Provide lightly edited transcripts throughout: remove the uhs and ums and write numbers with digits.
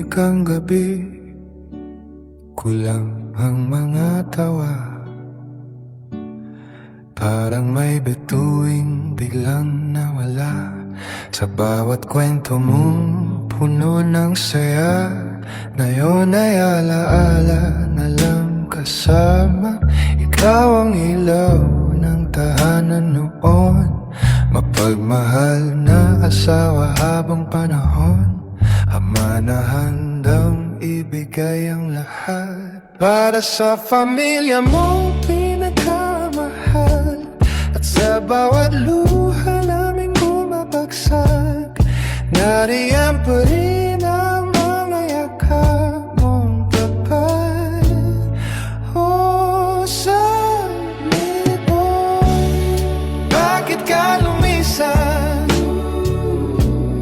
tahimik ang gabi, kulang ang mga tawa. Parang may bituing biglang nawala. Sa bawat kwento mong puno ng saya, ngayon ay alaala na lang kasama. Ikaw ang ilaw ng tahanan noon, mapagmahal na asawa habang panahon. Ama na handang ibigay ang lahat para sa pamilya mong pinakamahal. At sa bawat luha naming bumabagsak, nariyan pa rin ang mga yakap mong tapat. Oh, Sunny Boy, bakit ka lumisan?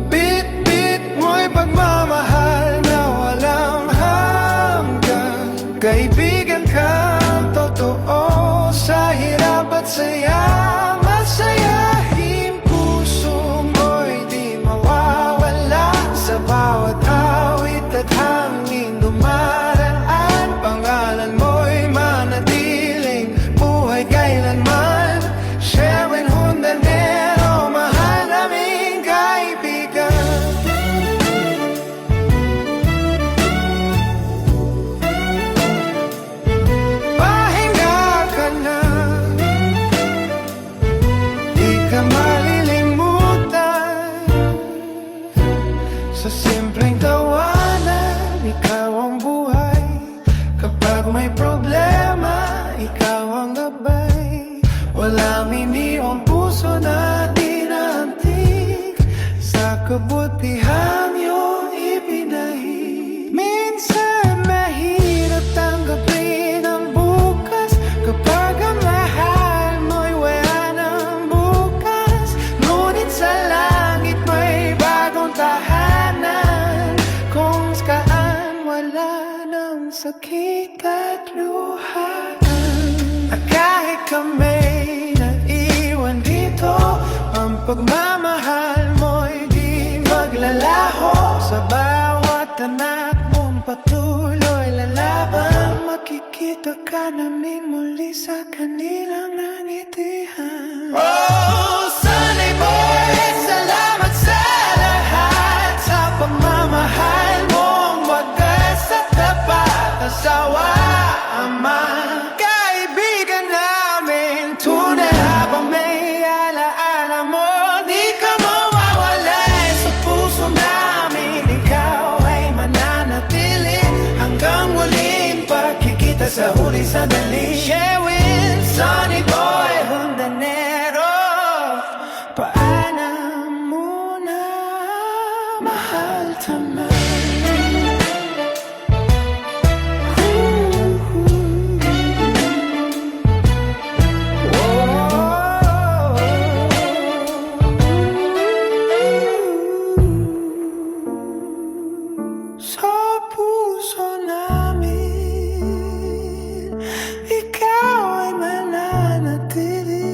Bit-bit mo'y pagmamahal na walang hanggan. Kaibigan kang totoo sa hirap at saya. Masayahin puso mo'y di mawawala. Sa bawat awit at hangin dumaraan, pangalan mo'y manatiling buhay kailanman. Sherwin Hundanero, mahal naming kaibigan. Pahinga ka na, di ka malilimutan. Sa simpleng tawanan, ikaw ang buhay. Kapag may problema, ikaw ang gabay. Walang iniwang puso na di naantig, sa kabutihan iyong ipinahig. Minsan mahirap tanggapin ang bukas, kapag ang mahal mo'y wala ng bukas. Ngunit sa langit may bagong tahanan, kung saan wala ng sakit at luha. At kahit kami naiwan dito, ang pagmamahal mo'y di maglalaho. Sa bawat anak mong patuloy lalaban, makikita ka namin muli sa kanilang nangitihan. Oh, Sunny Boy, salamat sa lahat, sa pagmamahal mong wagas at tapat. Asawa, ama, kaibigan namin, tunay habang may alaala mo. Di ka mawawala sa puso namin, ikaw ay mananatili hanggang muling pagkikita sa huli sandali. Sherwin, Sunny Boy, Hundanero, paalam muna, mahal taman. Sa puso namin, ikaw ay mananatili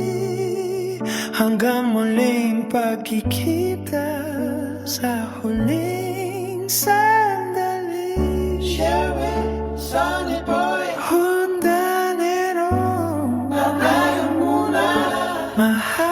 hanggang muling pagkikita sa huling sandali. Sherwin, Sunny Boy, Hundanero, paalam muna, mahal.